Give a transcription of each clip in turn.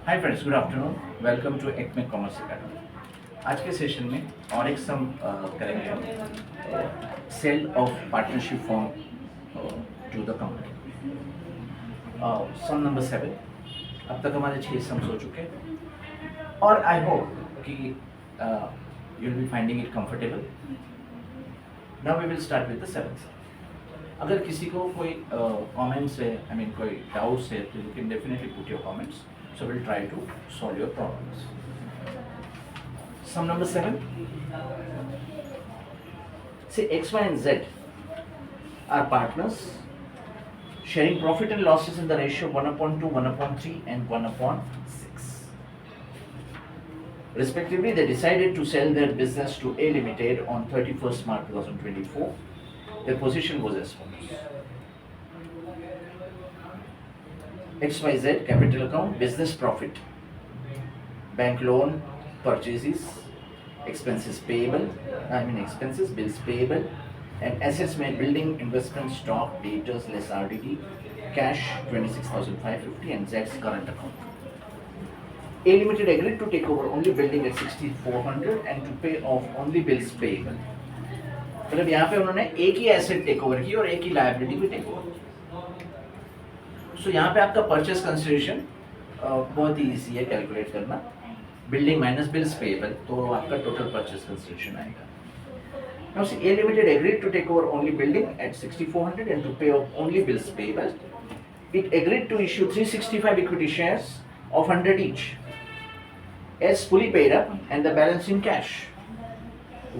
Hi friends, good afternoon. Welcome to Acme commerce academy. आज के session में और एक सम करेंगे हम, sale of partnership form to the company. Sum number 7। अब तक हमारे 6 सम्स हो चुके हैं और आई होप कि you will be finding it comfortable. Now we will start with the 7th। अगर किसी को कोई कमेंट्स है, आई मीन कोई डाउट्स है, तो you can definitely put your comments, so we'll try to solve your problems. Sum number 7. Say x, y and z are partners sharing profit and losses in the ratio 1/2, 1/3 and 1/6. Respectively, they decided to sell their business to A Limited on 31st March 2024. Their position was as follows. XYZ capital account, business profit, bank loan, purchases, expenses payable, bills payable, and assets made building, investment, stock, debtors less RDD, cash 26,550 and Z's current account. A Limited agreed to take over only building at 6,400 and to pay off only bills payable. मतलब यहाँ पे उन्होंने एक ही asset take over की और एक ही liability भी take over की। सो यहाँ पे आपका परचेस कंसिडरेशन बहुत ही ईजी है कैलकुलेट करना। बिल्डिंग माइनस बिल्स पेएबल, तो आपका टोटल परचेस कंसिडरेशन आएगा। Now see, A Limited agreed to take over only building at 6,400 and to pay off only bills payable. It agreed to issue 365 equity shares of 100 each as fully paid up and the balance in cash.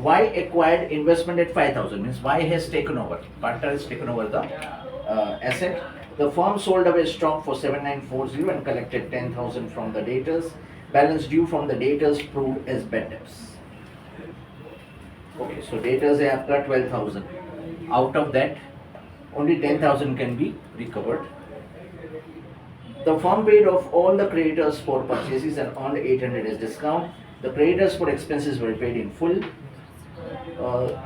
Y acquired investment at 5,000, means Y has taken over, partner has taken over the asset. The firm sold away stock for 7,940 and collected 10,000 from the debtors. Balance due from the debtors proved as bad debts. Okay, so debtors है आपका 12,000. Out of that, only 10,000 can be recovered. The firm paid off all the creditors for purchases and earned 800 as discount. The creditors for expenses were paid in full.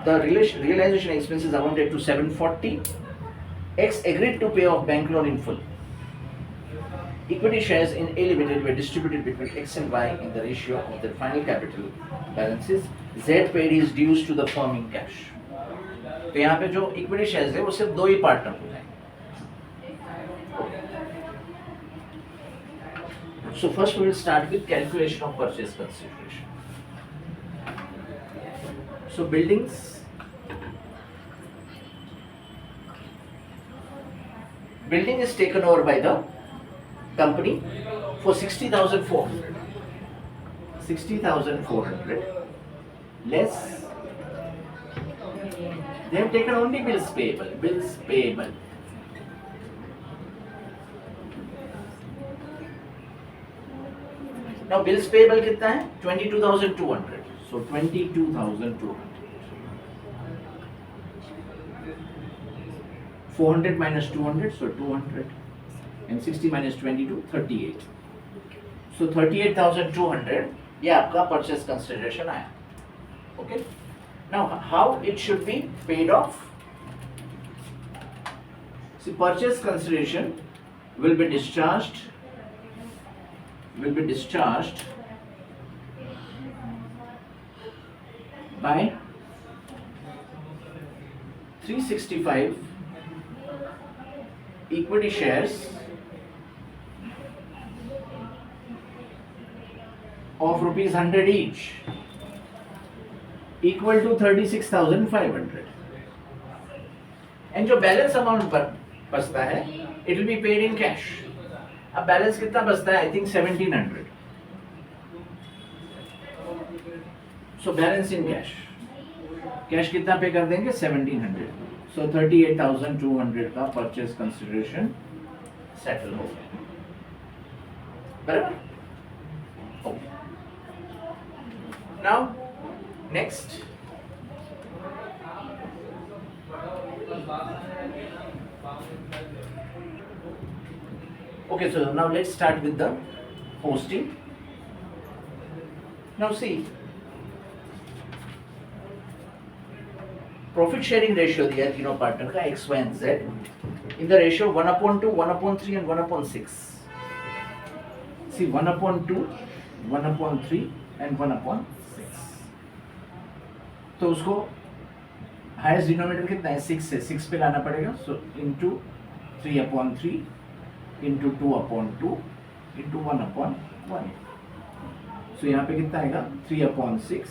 The realization expenses amounted to 740. X agreed to pay off bank loan in full. Equity shares in A Limited were distributed between X and Y in the ratio of their final capital balances. Z paid his dues to the firm in cash. तो यहाँ पे जो equity shares है वो सिर्फ दो ही partner को जाएंगे। So first we will start with calculation of purchase consideration. So buildings, building is taken over by the company for 60,400. 60,400 less. They have taken only bills payable. Bills payable. Now bills payable कितना है? 22,200. So 22,200. 400 minus 200, so 200. And 60 minus 22, 38. So 38,200, ये आपका purchase consideration आया. Okay. Now how it should be paid off? See, purchase consideration will be discharged by 365 equity shares of rupees 100 each, equal to 36,500. And जो balance amount बचता है, it will be paid in cash. अब balance कितना बचता है? I think 1,700. So balance in cash. Cash कितना पे कर देंगे? 1,700. So 38,200 का परचेस कंसिडरेशन सेटल हो गया। बराबर? Okay. Now next. Okay, so now let's start with the posting. Now see, profit sharing ratio दिया तीनों पार्टनर का x y and z in the ratio 1/2, 1/3 and 1/6. See 1/2, 1/3 and 1/6. तो उसको highest denominator कितना है 6 है, 6 पे लाना पड़ेगा. So into 3/3 into 2/2 into 1/1. सो यहाँ पे कितना आएगा 3/6,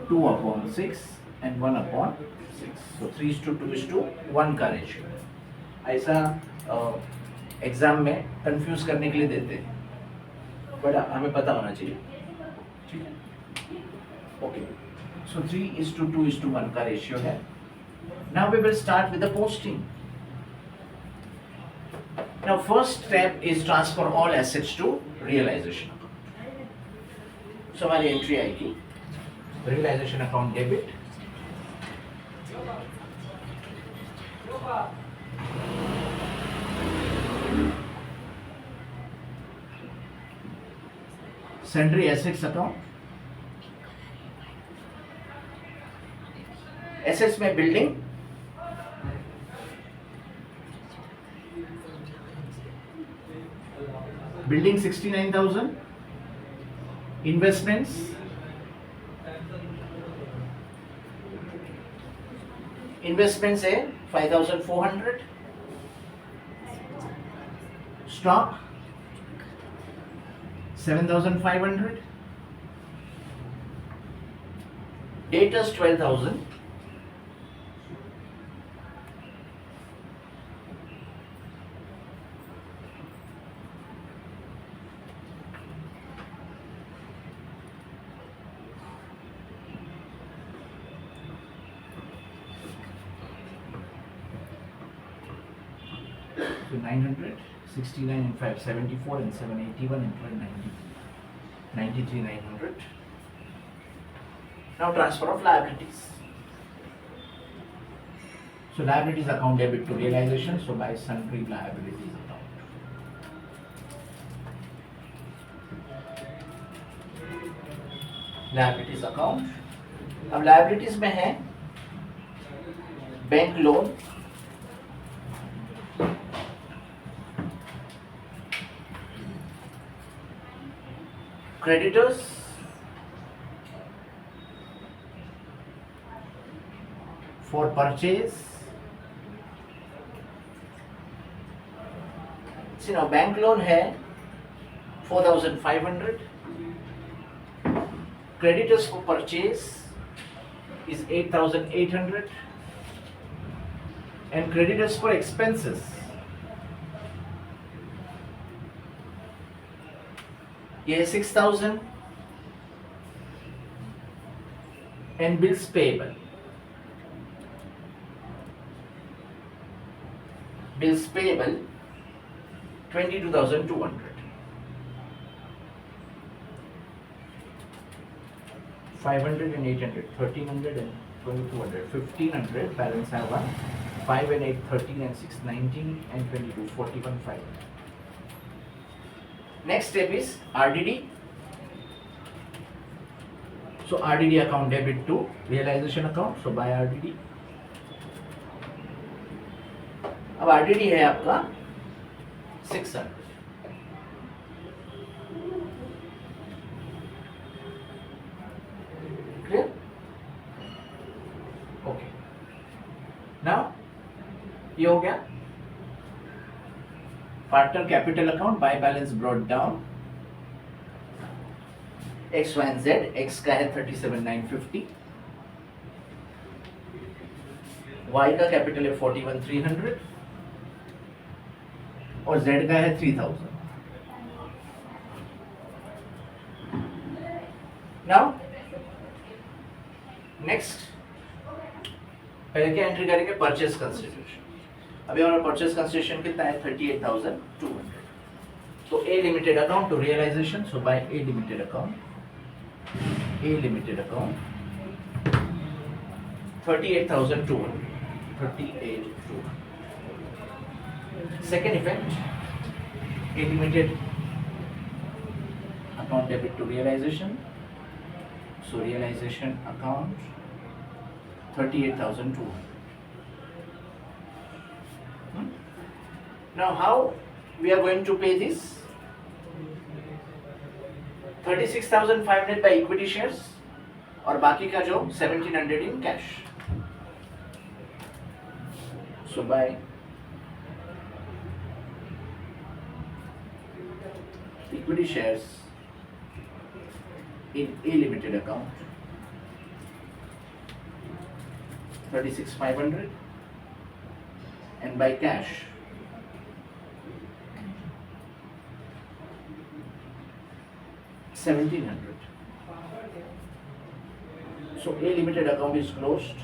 2/6 and 1/6. So 3:2:1 का रेशियो. ऐसा एग्जाम में कंफ्यूज करने के लिए देते हैं, बट हमें पता होना चाहिए. ठीक है, ओके. सो 3:2:1 का रेशियो है. Now we will start with the posting. Now first step is transfer all assets to realization account. So हमारी एंट्री आएगी realization account debit, sundry assets account. Assets में बिल्डिंग, बिल्डिंग 69,000. इन्वेस्टमेंट्स, इन्वेस्टमेंट्स है 5,400. Stock 7,500. Debtors 12,000. So 900, 69 and 5, 74 and 781 and 1290. 93,900. Now transfer of liabilities. So liabilities account debit to realization. So by sundry liabilities account. Liabilities account. अब liabilities में है bank loan, creditors, for purchase. See now bank loan है 4,500. Creditors for purchase is 8,800. And creditors for expenses ये 6,000. And bills payable. Bills payable 22,200. 500 and 800, 1,300 and 2,200, 1,500. Balance have 1. 5 and 8, 13 and 6, 19 and 22, 41, 500. Next step is RDD. So RDD account debit to realization account. So by RDD. अब RDD है आपका 600. Clear? Okay. Now ये हो गया. Partner capital account by balance brought down. X, Y and Z. X का है 37,950. Y का capital है 41,300 और Z का है 3,000. Now next पहले क्या एंट्री करेंगे परचेस कंसिडरेशन. अभी हमारा परचेस कंसिडरेशन कितना है 38,200. तो A limited account to realisation. So by A limited account, A limited account 38,200. 38,200. Second effect, A limited account debit to realization. So realization account 38,200. Now how we are going to pay this? 36,500 by equity shares और बाकी का जो 1,700 in cash. So by equity shares in A limited account 36,500 and by cash 1,700. So A limited account is closed.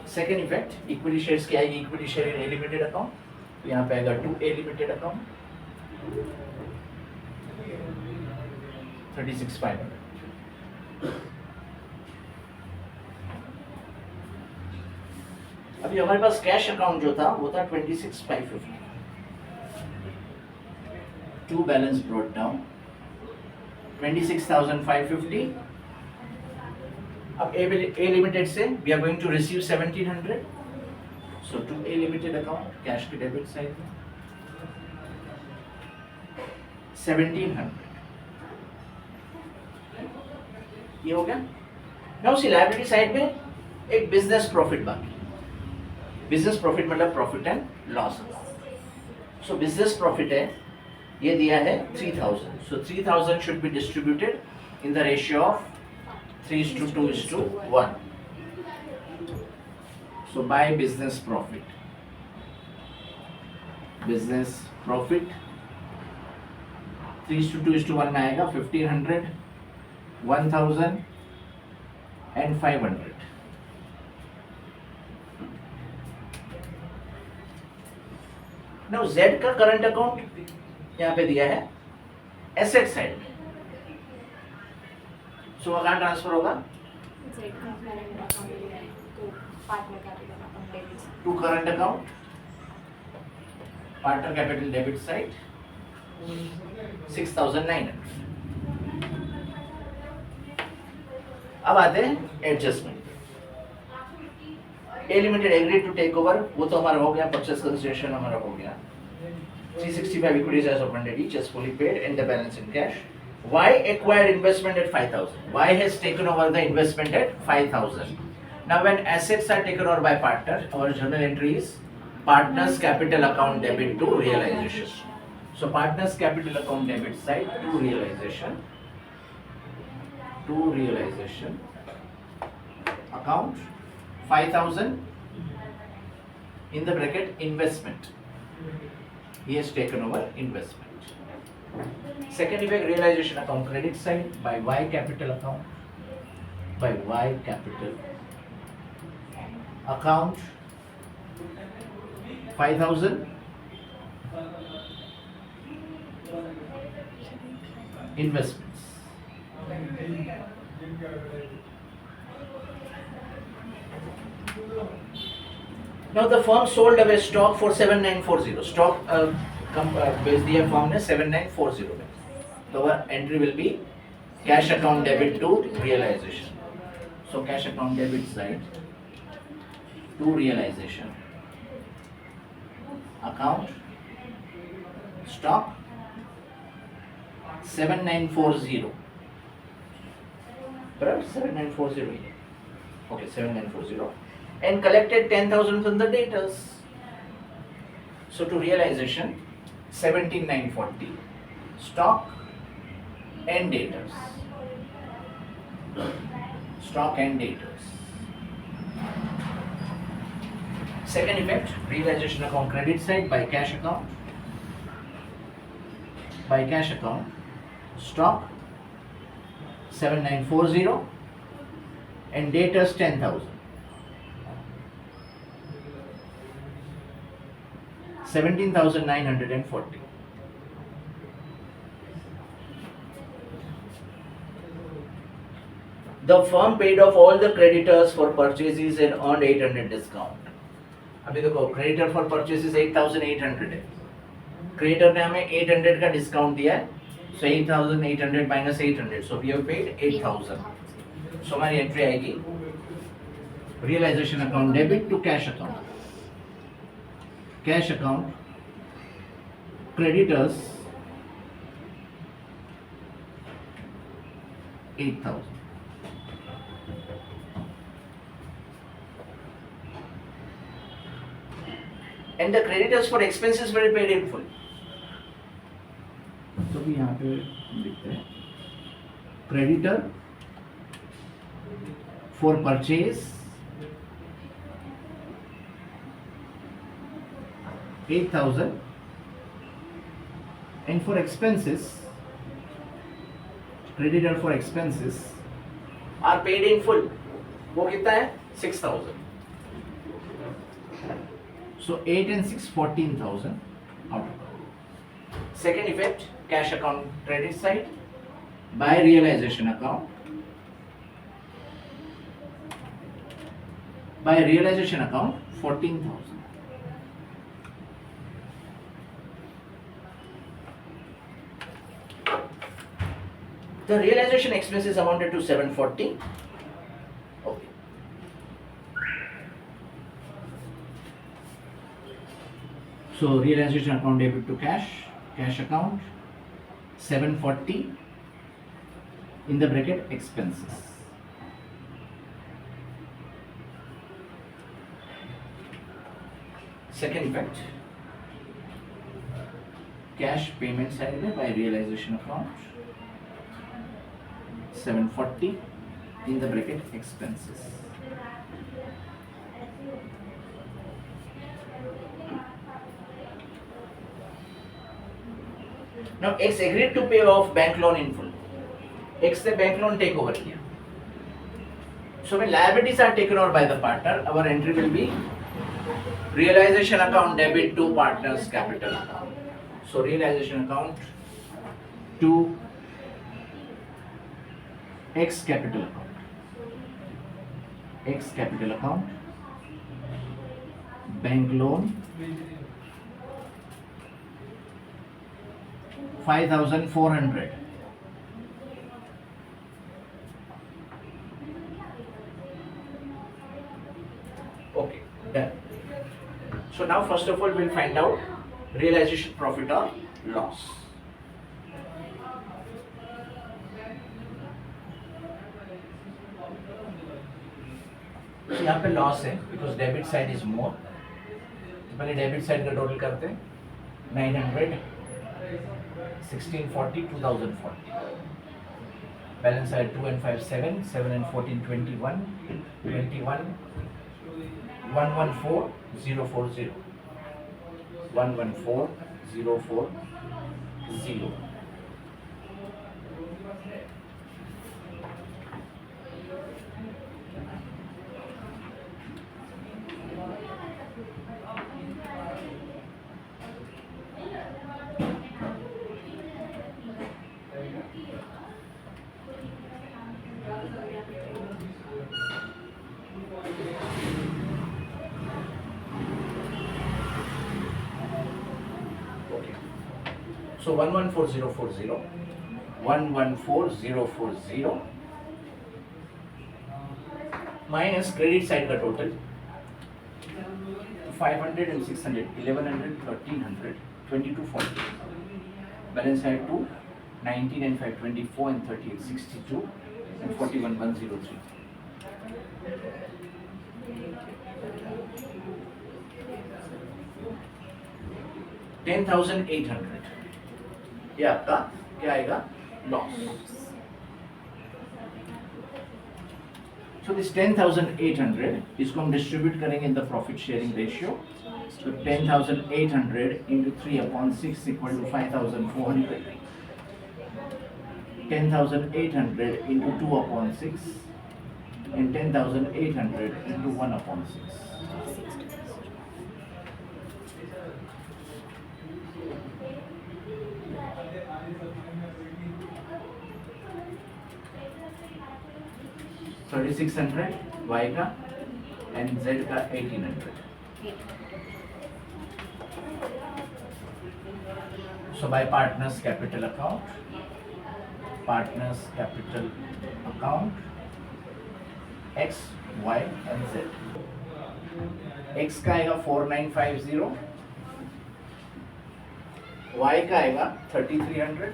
Second effect, equity shares की आएगी, equity share in A limited account, तो यहाँ पे आएगा to A limited account 36,500. अभी हमारे पास cash account जो था वो था 26,550. To balance brought down 26,550. अब A limited से we are going to receive 1,700. So to A limited account cash के debit side में 1,700. ये हो गया. Now उसी liability side में एक business profit बाकी. Business profit मतलब profit and loss. So business profit है, ये दिया है 3,000. So 3,000 should be distributed in the ratio of 3:2:1. So by business profit 3:2:1 में आएगा 1,500, 1,000 and 500. Now Z का करंट अकाउंट यहाँ पे दिया है एसेट साइड में. सो वो कहाँ ट्रांसफर होगा? To current account partner capital debit side 6,900. अब आते हैं adjustment. A limited agreed to take over, वो तो हमारा हो गया. परचेस कंसिडरेशन हमारा हो गया. 365 equities as of 100 each is fully paid and the balance in cash. Y acquired investment at 5,000. Y has taken over the investment at 5,000. Now when assets are taken over by partner, our journal entry is partner's capital account debit to realization. So partner's capital account debit side to realization. Account 5,000 in the bracket investment. He has taken over investment. Second effect, realization account credit side by Y capital account. Account 5,000 investments. Now the firm sold away stock for 7,940. Stock बेच दिया firm ने 7,940 में. So our entry will be cash account debit to realization. So cash account debit side to realization. Account stock 7,940. Right? 7,940. Okay, 7,940. And collected 10,000 from the debtors. So to realization 17,940. Stock and debtors. Second effect, realization account credit side by cash account. Stock 7,940 and debtors 10,000. 17,940. The firm paid off all the creditors for purchases and earned 800 discount. अभी देखो creditor for purchases 8,800 है. Creditor ने हमें 800 का discount दिया है. So 8,800 minus 800. So we have paid 8,000. So हमारी entry आएगी realization account debit to cash account. creditors 8,000. And the creditors for expenses were paid in full. तो भी यहाँ पे लिखते हैं creditor for purchase 8,000 and for expenses creditor for expenses are paid in full. वो कितना है 6,000. So 8 and 6 14,000 out. Second effect, cash account credit side by realization account. By realization account 14,000. The realization expenses amounted to 740. Okay. So realization account debit to cash account 740 in the bracket expenses. Second effect, cash payment side by realization account 740 in the bracket expenses. Now X agreed to pay off bank loan in full. X the bank loan take over here. So when liabilities are taken over by the partner, our entry will be realization account debit to partner's capital account. So realization account to X capital account. X capital account. Bank loan 5,400. Okay, done. So now first of all we'll find out realization profit or loss. तो यहाँ पे loss है because debit side is more. पहले debit side का total करते हैं 900 1640 2040. Balance side 2 and 5 7 7 and 14 21 21 114040 114040. So 114040 114040 minus credit side का total 500 and 600 1100 1300 2240. Balance side 2 19 and 5 24 and 38 62 and 41 103. $10,800. ये आपका क्या आएगा लॉस. So this 10,800 इसको हम डिस्ट्रीब्यूट करेंगे in the profit sharing ratio. So 10,800 into 3/6 equal to 5,400. 10,800 into 2/6 and 10,800 into 1/6. So 600 Y का and Z का 1800. So by partners capital account X, Y and Z. X का आएगा 4950 y का आएगा 3300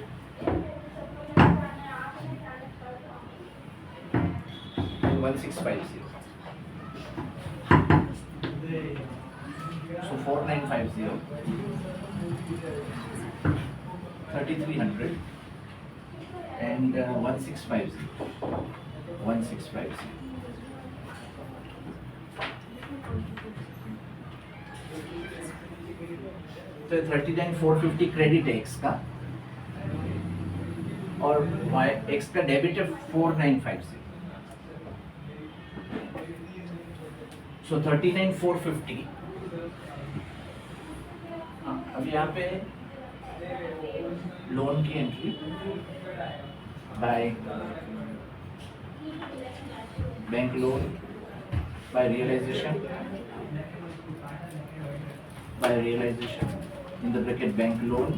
1650. So 4950 3300 and 1650 1650. तो 39,450 क्रेडिट है x का और y x का डेबिट है 4950. सो 39,450. अब यहाँ पे लोन की entry by bank loan by realisation in the bracket bank loan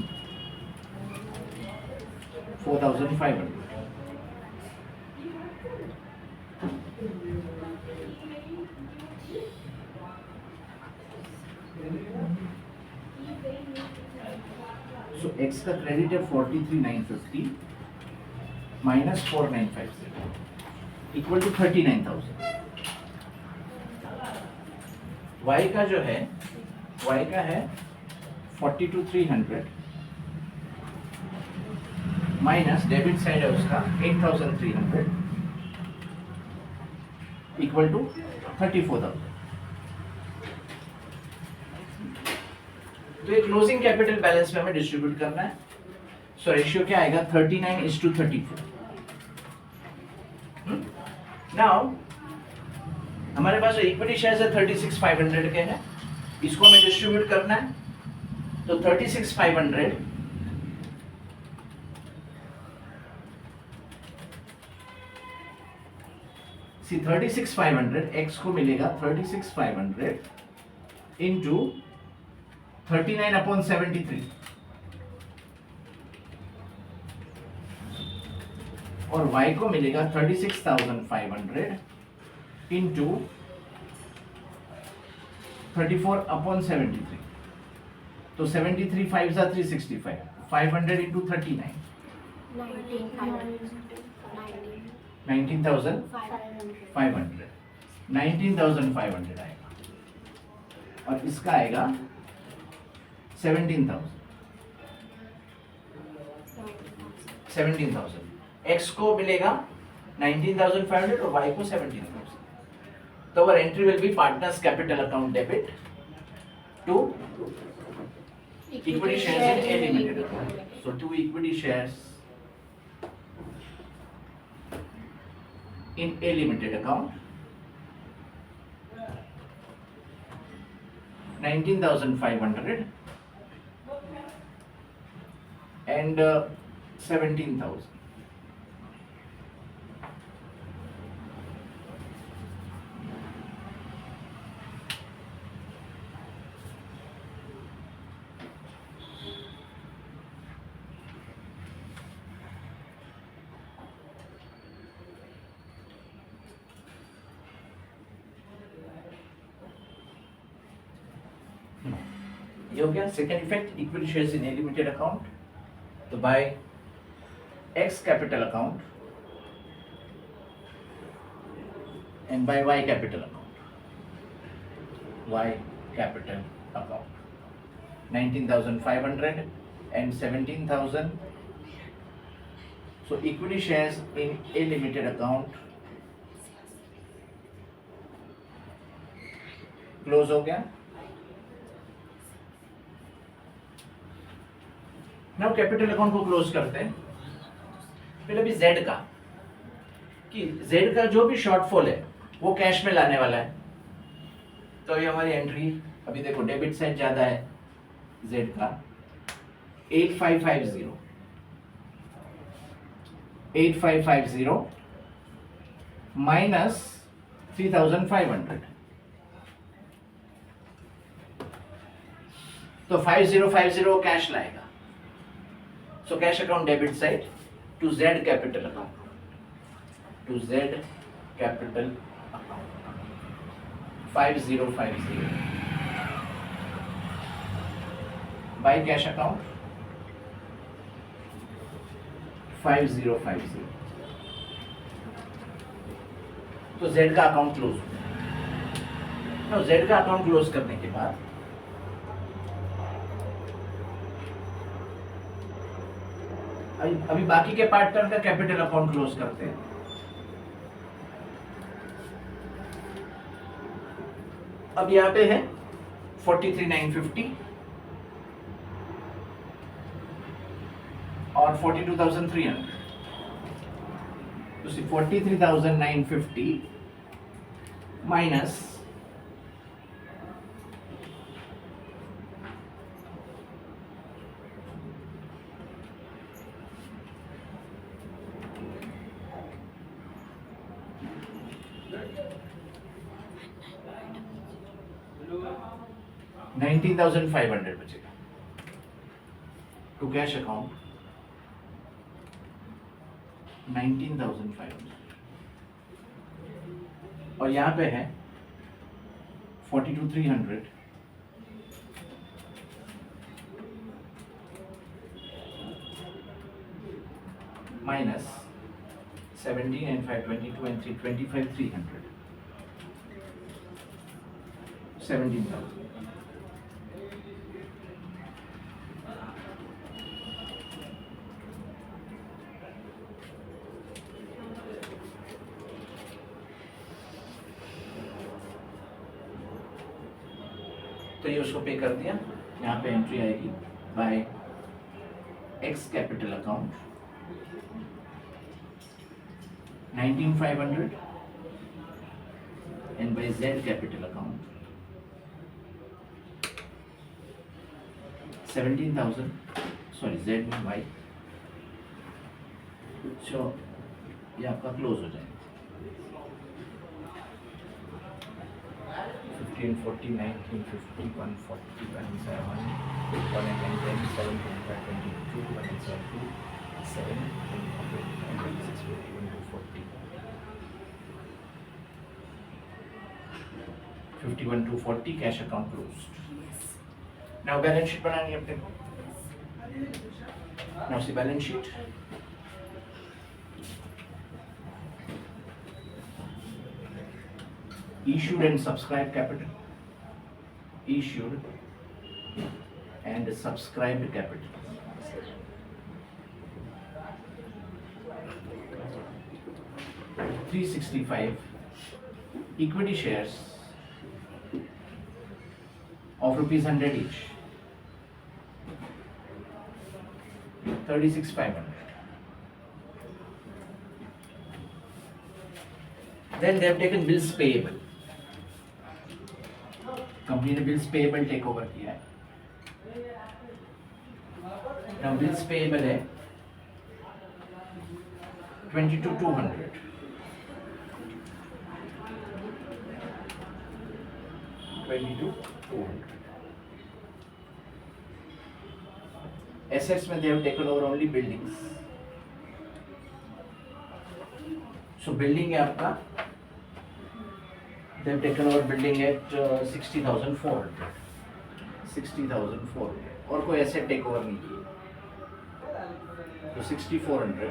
4,500. So x का क्रेडिट है 43,950 माइनस 4,950 इक्वल टू 39,000. y का जो है y का है 42,300 माइनस डेबिट साइड है उसका 8,300 इक्वल टू 34,000. तो ये क्लोजिंग कैपिटल बैलेंस में हमें डिस्ट्रीब्यूट करना है. सो रेशियो क्या आएगा 39:34. नाउ हमारे पास जो इक्विटी शेयर्स है 36,500 के हैं, इसको हमें डिस्ट्रीब्यूट करना है. तो 36,500 सी 36,500 x को मिलेगा 36,500 इंटू 39/73 और y को मिलेगा 36,500 इंटू 34/73. तो 73 5 जा 365 500 इंटू 39 19,500 19,500 आएगा और इसका आएगा 17,000. x को मिलेगा 19,500 और y को 17,000. तो our entry will be partners capital account debit to equity shares in A limited account. So 2 equity shares in A limited account 19,500 and 17,000. ये हो गया second effect equity shares in A limited account. तो by x capital account and by Y capital account 19,500 and 17,000. So equity shares in a limited account close हो गया. Now capital account को close करते हैं. फिर अभी जेड का कि जेड का जो भी शॉर्टफॉल है वो कैश में लाने वाला है. तो ये हमारी एंट्री अभी देखो डेबिट साइड ज्यादा है जेड का 8550 माइनस 3,500. तो 5050 कैश लाएगा. So cash account debit side to Z capital account. To Z capital account. 5050. By cash account 5050। तो Z का अकाउंट क्लोज हो गया। तो Z का अकाउंट क्लोज करने के बाद अभी बाकी के पार्टनर का कैपिटल अकाउंट क्लोज करते हैं। अब यहाँ पे है 43,950 और 42,300। तो 43,950 माइनस 19,500 बचेगा टू कैश अकाउंट। 19,500 और यहाँ पे है 42,300 माइनस 17 and 5 22 and 3 25,300 17,000। तो ये उसको पे कर दिया। यहाँ पे एंट्री आएगी by x capital account 19,500 and by Z capital account 17,000, sorry Z में Y। so ये आपका क्लोज हो जाएगा। 15, 40, 19, 50, 140, 107, 110, 7, 25, 22, 172, 7, 26, 51, 40, 51 to 40 cash account closed. Now balance sheet बनानी है अपने को। Now see balance sheet issued and subscribed capital, issued and subscribed capital, $365 equity shares of ₹100 each, 36,500। Then they have taken bills payable। Company ने bills payable take over किया है। Now bills payable है 22,200, 22,200। Assets में they have taken over only buildings. So building है आपका, they have taken over building at 60,400, 60,400 और कोई asset take over नहीं किया। तो 6,400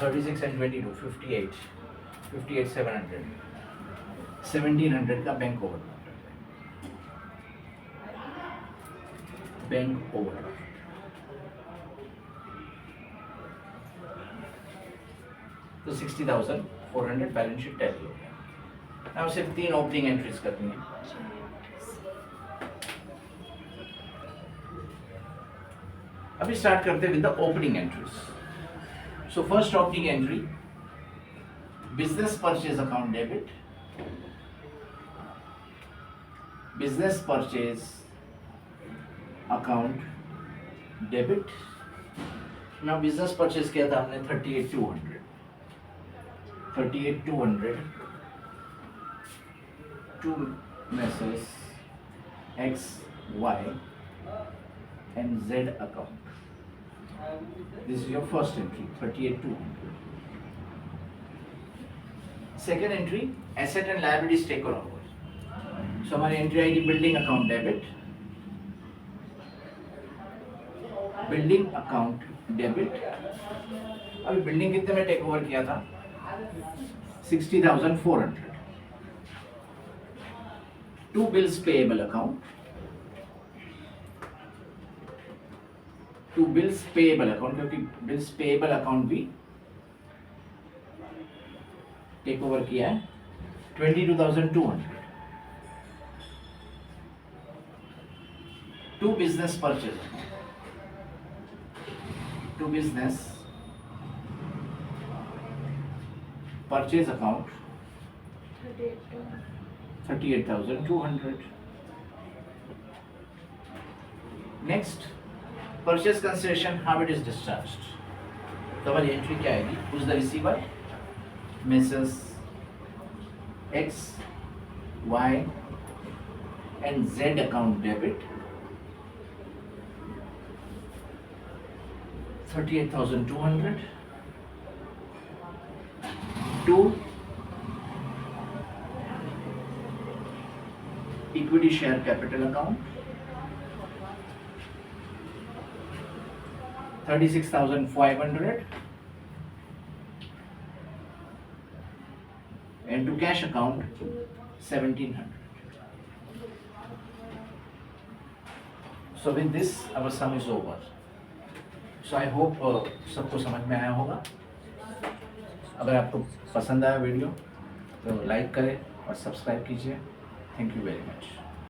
36 and 22 58, 58,700, 1,700 का बैंक ओवरड्राफ्ट, बैंक ओवरड्राफ्ट। तो 60,400 बैलेंस शीट टैली हो गया। अब सिर्फ 3 ओपनिंग एंट्रीज करनी है। अभी स्टार्ट करते हैं with the opening entries. So first opening entry, business purchase account debit, business purchase account debit। now business purchase किया था हमने 38,200, 38,200 to Messrs X Y and Z account. This is your first entry, 38,200. Second entry, asset and liabilities taken over. So हमारी entry आएगी building account debit. Building account debit. अभी building कितने में take over किया था? 60,400. To bills payable account. To bills payable account, क्योंकि bills payable account भी take over किया है 22,200. To business purchase, to business purchase account 38,200. Next, purchase consideration, how it is discharged. तो हमारी एंट्री क्या आएगी? Who is the receiver? Messrs. X, Y and Z account debit 38,200. To equity share capital account 36,500. And to cash account 1,700. So with this our sum is over. So I hope सबको समझ में आया होगा. अगर आपको पसंद आया वीडियो तो लाइक करें और सब्सक्राइब कीजिए. Thank you very much.